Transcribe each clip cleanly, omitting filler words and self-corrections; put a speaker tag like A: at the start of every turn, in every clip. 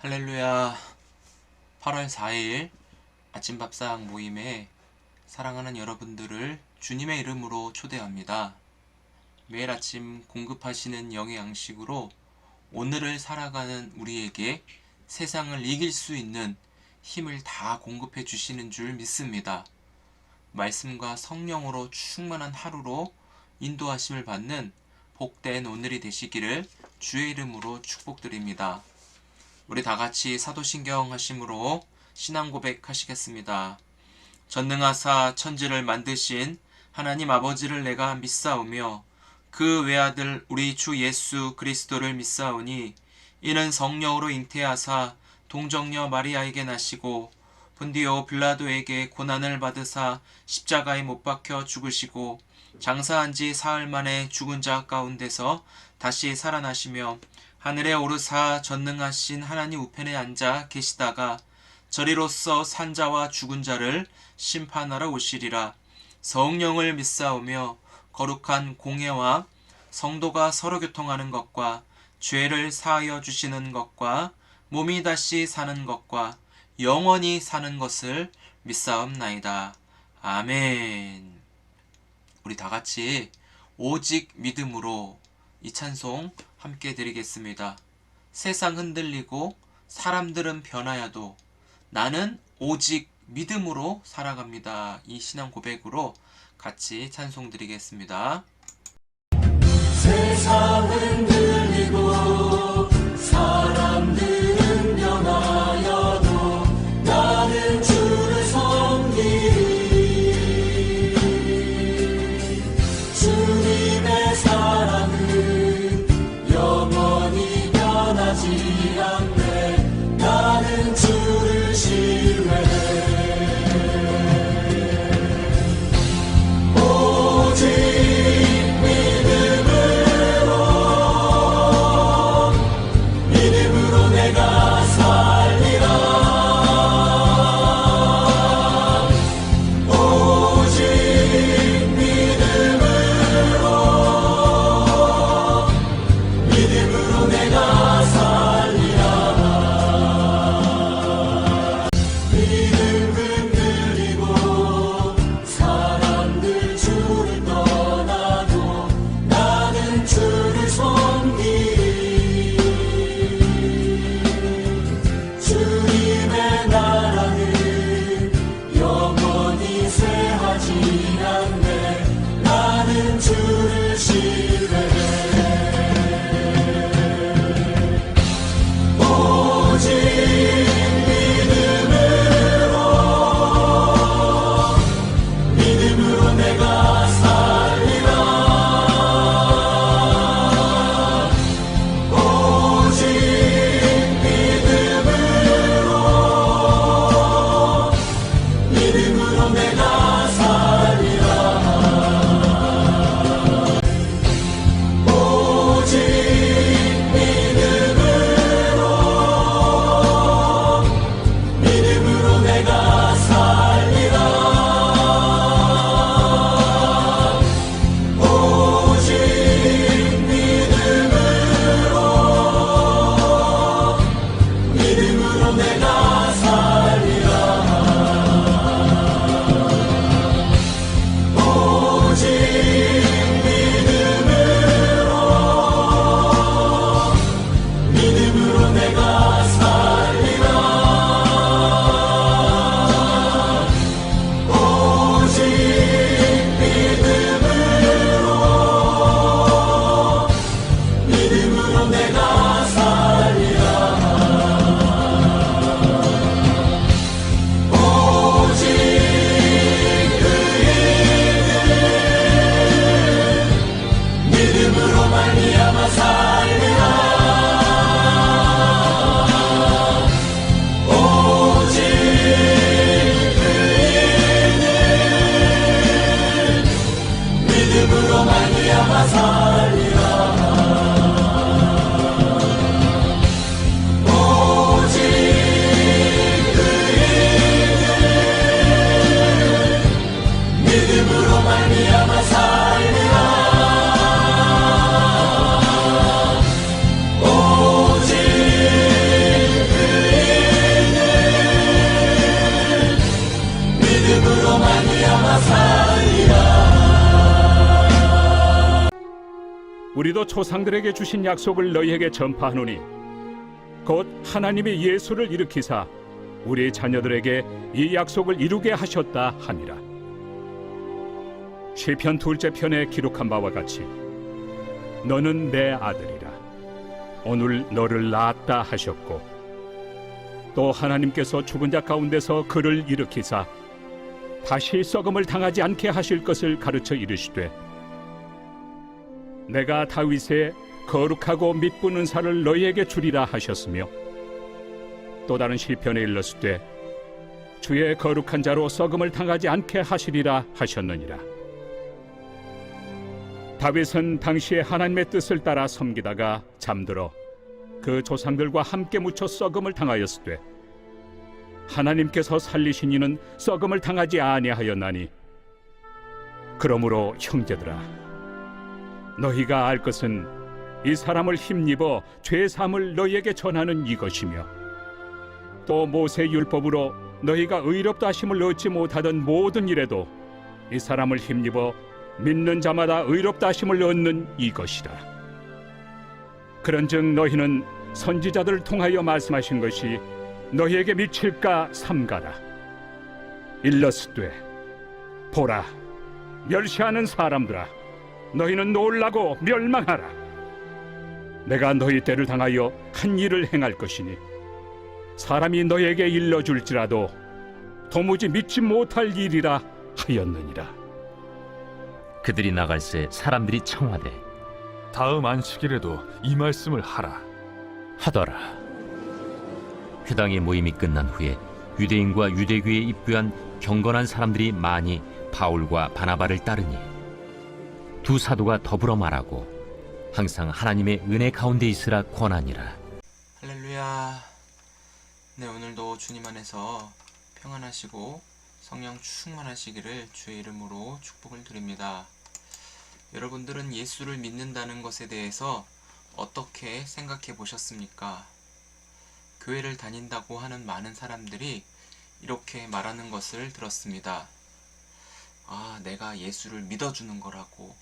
A: 할렐루야. 8월 4일 아침밥상 모임에 사랑하는 여러분들을 주님의 이름으로 초대합니다. 매일 아침 공급하시는 영의 양식으로 오늘을 살아가는 우리에게 세상을 이길 수 있는 힘을 다 공급해 주시는 줄 믿습니다. 말씀과 성령으로 충만한 하루로 인도하심을 받는 복된 오늘이 되시기를 주의 이름으로 축복드립니다. 우리 다같이 사도신경 하심으로 신앙 고백하시겠습니다. 전능하사 천지를 만드신 하나님 아버지를 내가 믿사오며 그 외아들 우리 주 예수 그리스도를 믿사오니 이는 성령으로 잉태하사 동정녀 마리아에게 나시고 본디오 빌라도에게 고난을 받으사 십자가에 못 박혀 죽으시고 장사한 지 사흘 만에 죽은 자 가운데서 다시 살아나시며 하늘에 오르사 전능하신 하나님 우편에 앉아 계시다가 저리로서 산자와 죽은 자를 심판하러 오시리라. 성령을 믿사오며 거룩한 공예와 성도가 서로 교통하는 것과 죄를 사하여 주시는 것과 몸이 다시 사는 것과 영원히 사는 것을 믿사옵나이다. 아멘. 우리 다같이 오직 믿음으로 이 찬송 함께 드리겠습니다. 세상 흔들리고 사람들은 변하여도 나는 오직 믿음으로 살아갑니다. 이 신앙 고백으로 같이 찬송 드리겠습니다.
B: 세상 흔들리고 사람들은 변하여도 나는 주를 섬기리. 주님의 사랑은 영원히 변하지 않네. 나는 주를 신뢰해. 오직 믿음으로 내가 살리라. 오직 믿음으로 내가 살리라. 믿음 흔들리고 사람들 주를 떠나도 나는 주를 섬기리.
C: 우리도 조상들에게 주신 약속을 너희에게 전파하노니 곧 하나님이 예수를 일으키사 우리 자녀들에게 이 약속을 이루게 하셨다 하니라. 시편 2째 편에 기록한 바와 같이 너는 내 아들이라 오늘 너를 낳았다 하셨고, 또 하나님께서 죽은 자 가운데서 그를 일으키사 다시 썩음을 당하지 않게 하실 것을 가르쳐 이르시되 내가 다윗의 거룩하고 믿부는 살을 너희에게 주리라 하셨으며, 또 다른 시편에 일렀으되 주의 거룩한 자로 썩음을 당하지 않게 하시리라 하셨느니라. 다윗은 당시에 하나님의 뜻을 따라 섬기다가 잠들어 그 조상들과 함께 묻혀 썩음을 당하였으되 하나님께서 살리신 이는 썩음을 당하지 아니하였나니, 그러므로 형제들아 너희가 알 것은 이 사람을 힘입어 죄 사함을 너희에게 전하는 이것이며, 또 모세 율법으로 너희가 의롭다 하심을 얻지 못하던 모든 일에도 이 사람을 힘입어 믿는 자마다 의롭다 하심을 얻는 이것이라. 그런즉 너희는 선지자들을 통하여 말씀하신 것이 너희에게 미칠까 삼가라. 일렀으되 보라, 멸시하는 사람들아 너희는 놀라고 멸망하라. 내가 너희 때를 당하여 한 일을 행할 것이니 사람이 너희에게 일러줄지라도 도무지 믿지 못할 일이라 하였느니라.
D: 그들이 나갈새 사람들이 청하되
E: 다음 안식일에도 이 말씀을 하라
D: 하더라. 회당의 모임이 끝난 후에 유대인과 유대교에 입교한 경건한 사람들이 많이 바울과 바나바를 따르니 두 사도가 더불어 말하고 항상 하나님의 은혜 가운데 있으라 권하니라.
A: 할렐루야. 네, 오늘도 주님 안에서 평안하시고 성령 충만하시기를 주의 이름으로 축복을 드립니다. 여러분들은 예수를 믿는다는 것에 대해서 어떻게 생각해 보셨습니까? 교회를 다닌다고 하는 많은 사람들이 이렇게 말하는 것을 들었습니다. 아, 내가 예수를 믿어주는 거라고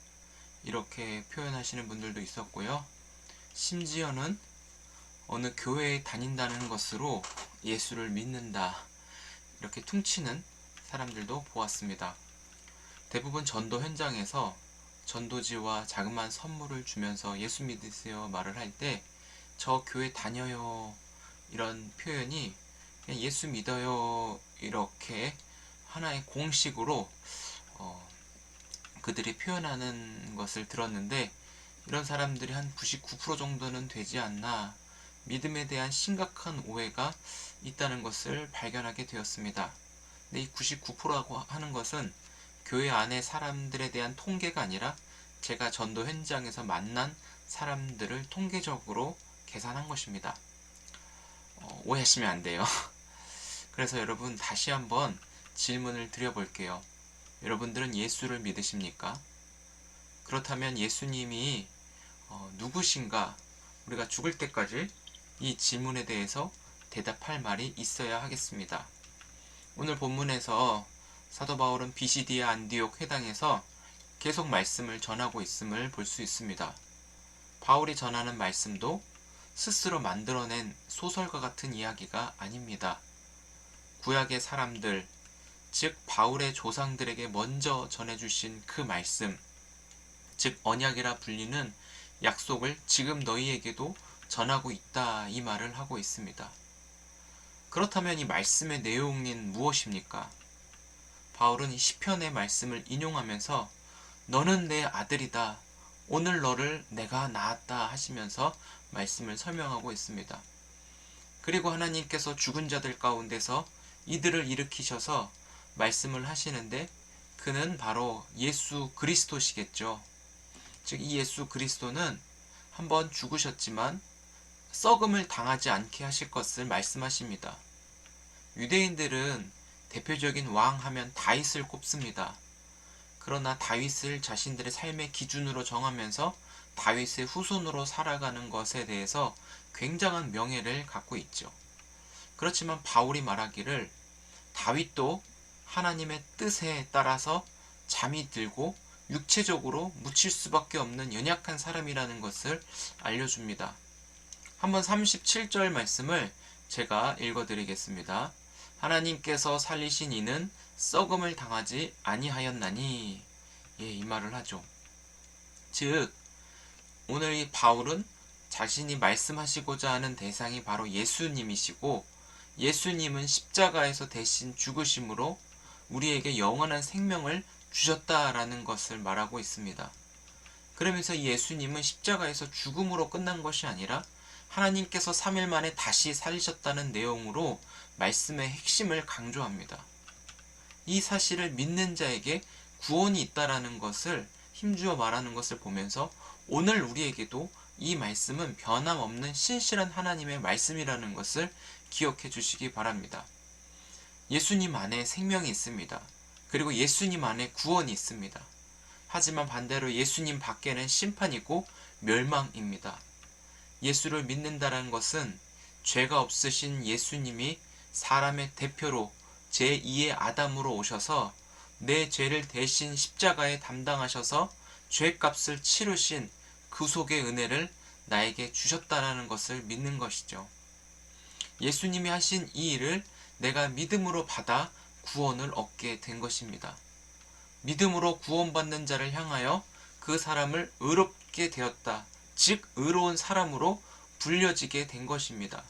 A: 이렇게 표현하시는 분들도 있었고요. 심지어는 어느 교회에 다닌다는 것으로 예수를 믿는다 이렇게 퉁치는 사람들도 보았습니다. 대부분 전도 현장에서 전도지와 자그마한 선물을 주면서 예수 믿으세요 말을 할 때 저 교회 다녀요 이런 표현이 그냥 예수 믿어요 이렇게 하나의 공식으로 그들이 표현하는 것을 들었는데, 이런 사람들이 한 99% 정도는 되지 않나 믿음에 대한 심각한 오해가 있다는 것을 발견하게 되었습니다. 근데 이 99%라고 하는 것은 교회 안에 사람들에 대한 통계가 아니라 제가 전도 현장에서 만난 사람들을 통계적으로 계산한 것입니다. 오해하시면 안 돼요. 그래서 여러분 다시 한번 질문을 드려볼게요. 여러분들은 예수를 믿으십니까? 그렇다면 예수님이 누구신가? 우리가 죽을 때까지 이 질문에 대해서 대답할 말이 있어야 하겠습니다. 오늘 본문에서 사도 바울은 비시디아 안디옥 회당에서 계속 말씀을 전하고 있음을 볼 수 있습니다. 바울이 전하는 말씀도 스스로 만들어낸 소설과 같은 이야기가 아닙니다. 구약의 사람들, 즉 바울의 조상들에게 먼저 전해주신 그 말씀, 즉 언약이라 불리는 약속을 지금 너희에게도 전하고 있다 이 말을 하고 있습니다. 그렇다면 이 말씀의 내용은 무엇입니까? 바울은 이 시편의 말씀을 인용하면서 너는 내 아들이다, 오늘 너를 내가 낳았다 하시면서 말씀을 설명하고 있습니다. 그리고 하나님께서 죽은 자들 가운데서 이들을 일으키셔서 말씀을 하시는데 그는 바로 예수 그리스도시겠죠. 즉 이 예수 그리스도는 한번 죽으셨지만 썩음을 당하지 않게 하실 것을 말씀하십니다. 유대인들은 대표적인 왕 하면 다윗을 꼽습니다. 그러나 다윗을 자신들의 삶의 기준으로 정하면서 다윗의 후손으로 살아가는 것에 대해서 굉장한 명예를 갖고 있죠. 그렇지만 바울이 말하기를 다윗도 하나님의 뜻에 따라서 잠이 들고 육체적으로 묻힐 수밖에 없는 연약한 사람이라는 것을 알려줍니다. 한번 37절 말씀을 제가 읽어드리겠습니다. 하나님께서 살리신 이는 썩음을 당하지 아니하였나니. 이 말을 하죠. 즉 오늘 이 바울은 자신이 말씀하시고자 하는 대상이 바로 예수님이시고, 예수님은 십자가에서 대신 죽으심으로 우리에게 영원한 생명을 주셨다라는 것을 말하고 있습니다. 그러면서 예수님은 십자가에서 죽음으로 끝난 것이 아니라 하나님께서 3일 만에 다시 살리셨다는 내용으로 말씀의 핵심을 강조합니다. 이 사실을 믿는 자에게 구원이 있다라는 것을 힘주어 말하는 것을 보면서 오늘 우리에게도 이 말씀은 변함없는 신실한 하나님의 말씀이라는 것을 기억해 주시기 바랍니다. 예수님 안에 생명이 있습니다. 그리고 예수님 안에 구원이 있습니다. 하지만 반대로 예수님 밖에는 심판이고 멸망입니다. 예수를 믿는다는 것은 죄가 없으신 예수님이 사람의 대표로 제2의 아담으로 오셔서 내 죄를 대신 십자가에 담당하셔서 죄값을 치르신 구속의 은혜를 나에게 주셨다는 것을 믿는 것이죠. 예수님이 하신 이 일을 내가 믿음으로 받아 구원을 얻게 된 것입니다. 믿음으로 구원받는 자를 향하여 그 사람을 의롭게 되었다. 즉 의로운 사람으로 불려지게 된 것입니다.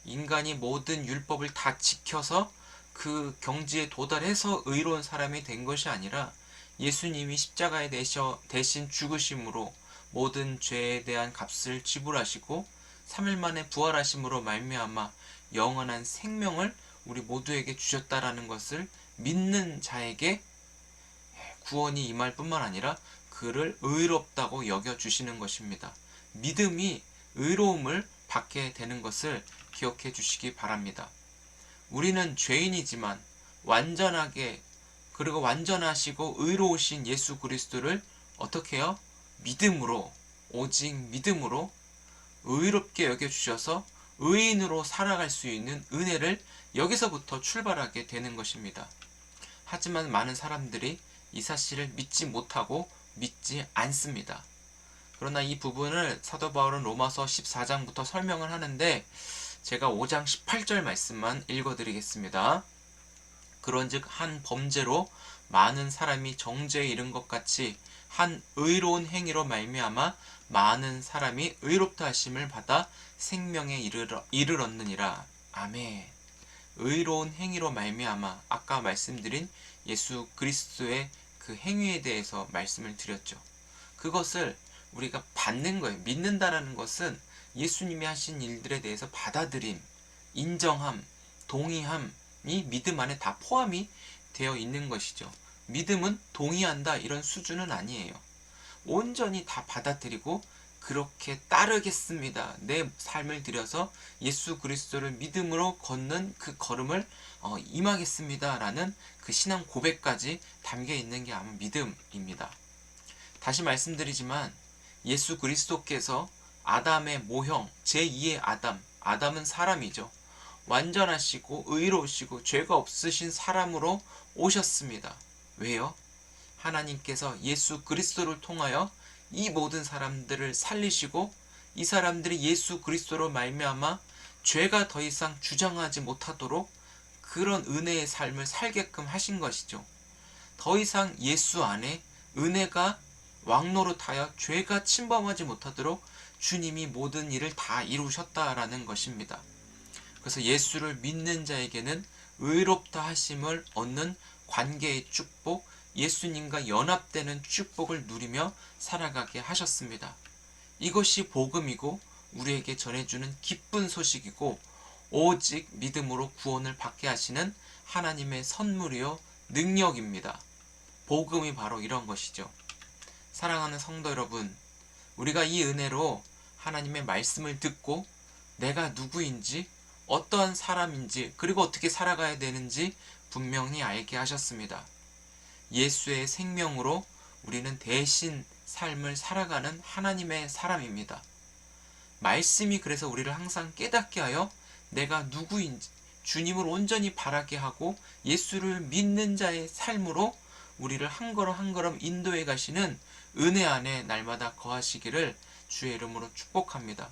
A: 인간이 모든 율법을 다 지켜서 그 경지에 도달해서 의로운 사람이 된 것이 아니라 예수님이 십자가에 대신 죽으심으로 모든 죄에 대한 값을 지불하시고 3일 만에 부활하심으로 말미암아 영원한 생명을 우리 모두에게 주셨다라는 것을 믿는 자에게 구원이 임할 뿐만 아니라 그를 의롭다고 여겨주시는 것입니다. 믿음이 의로움을 받게 되는 것을 기억해 주시기 바랍니다. 우리는 죄인이지만 완전하게 그리고 완전하시고 의로우신 예수 그리스도를 어떻게 해요? 믿음으로, 오직 믿음으로 의롭게 여겨주셔서 의인으로 살아갈 수 있는 은혜를 여기서부터 출발하게 되는 것입니다. 하지만 많은 사람들이 이 사실을 믿지 못하고 믿지 않습니다. 그러나 이 부분을 사도 바울은 로마서 14장부터 설명을 하는데 제가 5장 18절 말씀만 읽어드리겠습니다. 그런즉 한 범죄로 많은 사람이 정죄에 이른 것 같이 한 의로운 행위로 말미암아 많은 사람이 의롭다 하심을 받아 생명에 이르렀느니라. 아멘. 의로운 행위로 말미암아 아까 말씀드린 예수 그리스도의 그 행위에 대해서 말씀을 드렸죠. 그것을 우리가 받는 거예요. 믿는다라는 것은 예수님이 하신 일들에 대해서 받아들임, 인정함, 동의함이 믿음 안에 다 포함이 되어 있는 것이죠. 믿음은 동의한다 이런 수준은 아니에요. 온전히 다 받아들이고 그렇게 따르겠습니다. 내 삶을 들여서 예수 그리스도를 믿음으로 걷는 그 걸음을 임하겠습니다. 라는 그 신앙 고백까지 담겨 있는 게 아마 믿음입니다. 다시 말씀드리지만 예수 그리스도께서 아담의 모형, 제2의 아담은 사람이죠. 완전하시고 의로우시고 죄가 없으신 사람으로 오셨습니다. 왜요? 하나님께서 예수 그리스도를 통하여 이 모든 사람들을 살리시고 이 사람들이 예수 그리스도로 말미암아 죄가 더 이상 주장하지 못하도록 그런 은혜의 삶을 살게끔 하신 것이죠. 더 이상 예수 안에 은혜가 왕노릇하여 죄가 침범하지 못하도록 주님이 모든 일을 다 이루셨다라는 것입니다. 그래서 예수를 믿는 자에게는 의롭다 하심을 얻는 관계의 축복, 예수님과 연합되는 축복을 누리며 살아가게 하셨습니다. 이것이 복음이고 우리에게 전해주는 기쁜 소식이고 오직 믿음으로 구원을 받게 하시는 하나님의 선물이요 능력입니다. 복음이 바로 이런 것이죠. 사랑하는 성도 여러분, 우리가 이 은혜로 하나님의 말씀을 듣고 내가 누구인지 어떠한 사람인지 그리고 어떻게 살아가야 되는지 분명히 알게 하셨습니다. 예수의 생명으로 우리는 대신 삶을 살아가는 하나님의 사람입니다. 말씀이 그래서 우리를 항상 깨닫게 하여 내가 누구인지 주님을 온전히 바라게 하고 예수를 믿는 자의 삶으로 우리를 한 걸음 한 걸음 인도해 가시는 은혜 안에 날마다 거하시기를 주의 이름으로 축복합니다.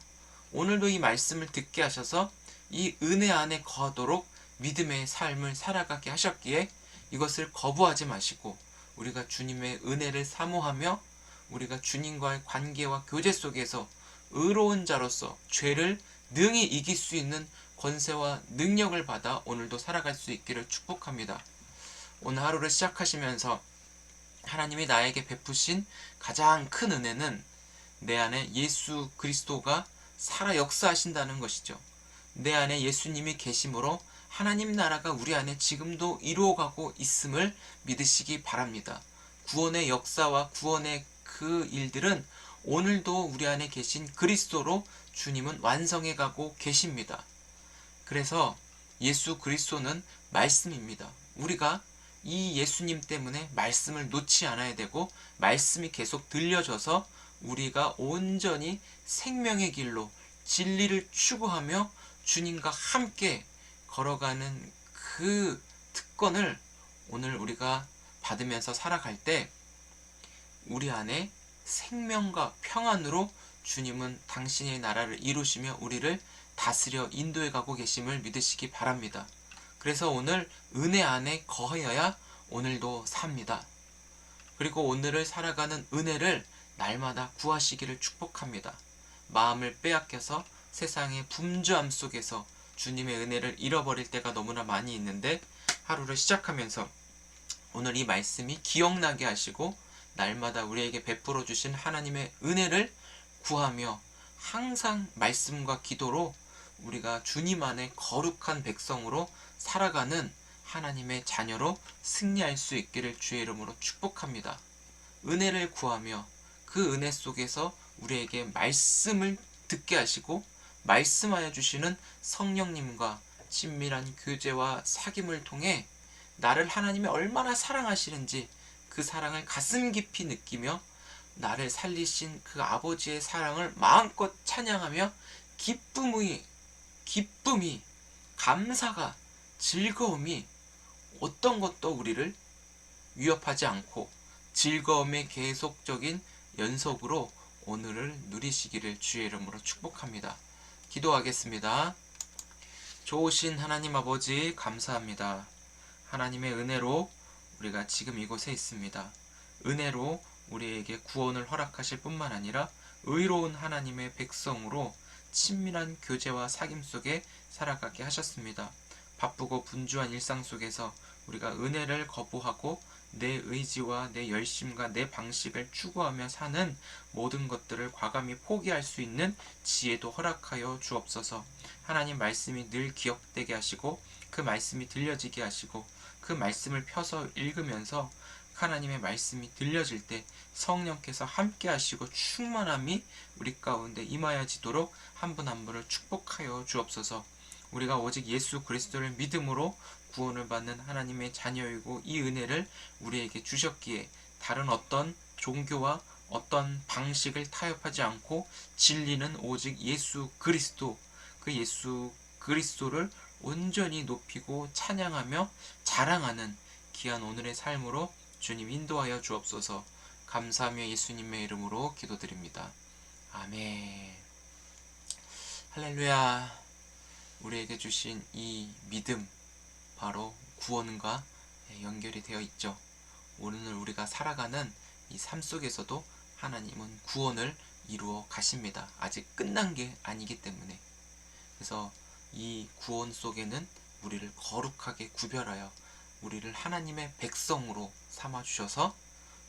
A: 오늘도 이 말씀을 듣게 하셔서 이 은혜 안에 거하도록 믿음의 삶을 살아가게 하셨기에 이것을 거부하지 마시고 우리가 주님의 은혜를 사모하며 우리가 주님과의 관계와 교제 속에서 의로운 자로서 죄를 능히 이길 수 있는 권세와 능력을 받아 오늘도 살아갈 수 있기를 축복합니다. 오늘 하루를 시작하시면서 하나님이 나에게 베푸신 가장 큰 은혜는 내 안에 예수 그리스도가 살아 역사하신다는 것이죠. 내 안에 예수님이 계심으로 하나님 나라가 우리 안에 지금도 이루어가고 있음을 믿으시기 바랍니다. 구원의 역사와 구원의 그 일들은 오늘도 우리 안에 계신 그리스도로 주님은 완성해 가고 계십니다. 그래서 예수 그리스도는 말씀입니다. 우리가 이 예수님 때문에 말씀을 놓지 않아야 되고 말씀이 계속 들려져서 우리가 온전히 생명의 길로 진리를 추구하며 주님과 함께 걸어가는 그 특권을 오늘 우리가 받으면서 살아갈 때 우리 안에 생명과 평안으로 주님은 당신의 나라를 이루시며 우리를 다스려 인도해 가고 계심을 믿으시기 바랍니다. 그래서 오늘 은혜 안에 거하여야 오늘도 삽니다. 그리고 오늘을 살아가는 은혜를 날마다 구하시기를 축복합니다. 마음을 빼앗겨서 세상의 분주함 속에서 주님의 은혜를 잃어버릴 때가 너무나 많이 있는데 하루를 시작하면서 오늘 이 말씀이 기억나게 하시고 날마다 우리에게 베풀어 주신 하나님의 은혜를 구하며 항상 말씀과 기도로 우리가 주님 안에 거룩한 백성으로 살아가는 하나님의 자녀로 승리할 수 있기를 주의 이름으로 축복합니다. 은혜를 구하며 그 은혜 속에서 우리에게 말씀을 듣게 하시고 말씀하여 주시는 성령님과 친밀한 교제와 사귐을 통해 나를 하나님이 얼마나 사랑하시는지 그 사랑을 가슴 깊이 느끼며 나를 살리신 그 아버지의 사랑을 마음껏 찬양하며 기쁨이, 감사가, 즐거움이 어떤 것도 우리를 위협하지 않고 즐거움의 계속적인 연속으로 오늘을 누리시기를 주의 이름으로 축복합니다. 기도하겠습니다. 좋으신 하나님 아버지 감사합니다. 하나님의 은혜로 우리가 지금 이곳에 있습니다. 은혜로 우리에게 구원을 허락하실 뿐만 아니라 의로운 하나님의 백성으로 친밀한 교제와 사귐 속에 살아가게 하셨습니다. 바쁘고 분주한 일상 속에서 우리가 은혜를 거부하고 내 의지와 내 열심과 내 방식을 추구하며 사는 모든 것들을 과감히 포기할 수 있는 지혜도 허락하여 주옵소서. 하나님 말씀이 늘 기억되게 하시고 그 말씀이 들려지게 하시고 그 말씀을 펴서 읽으면서 하나님의 말씀이 들려질 때 성령께서 함께 하시고 충만함이 우리 가운데 임하여지도록 한 분 한 분을 축복하여 주옵소서. 우리가 오직 예수 그리스도를 믿음으로 구원을 받는 하나님의 자녀이고 이 은혜를 우리에게 주셨기에 다른 어떤 종교와 어떤 방식을 타협하지 않고 진리는 오직 예수 그리스도, 그 예수 그리스도를 온전히 높이고 찬양하며 자랑하는 귀한 오늘의 삶으로 주님 인도하여 주옵소서. 감사하며 예수님의 이름으로 기도드립니다. 아멘. 할렐루야. 우리에게 주신 이 믿음 바로 구원과 연결이 되어 있죠. 오늘 우리가 살아가는 이 삶 속에서도 하나님은 구원을 이루어 가십니다. 아직 끝난 게 아니기 때문에. 그래서 이 구원 속에는 우리를 거룩하게 구별하여 우리를 하나님의 백성으로 삼아주셔서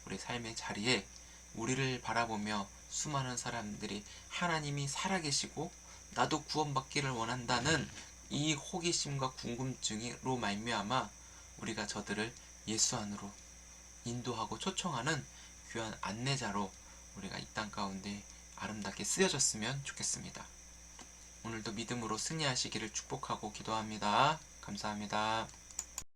A: 우리 삶의 자리에 우리를 바라보며 수많은 사람들이 하나님이 살아계시고 나도 구원받기를 원한다는 이 호기심과 궁금증으로 말미암아 우리가 저들을 예수 안으로 인도하고 초청하는 귀한 안내자로 우리가 이 땅 가운데 아름답게 쓰여졌으면 좋겠습니다. 오늘도 믿음으로 승리하시기를 축복하고 기도합니다. 감사합니다.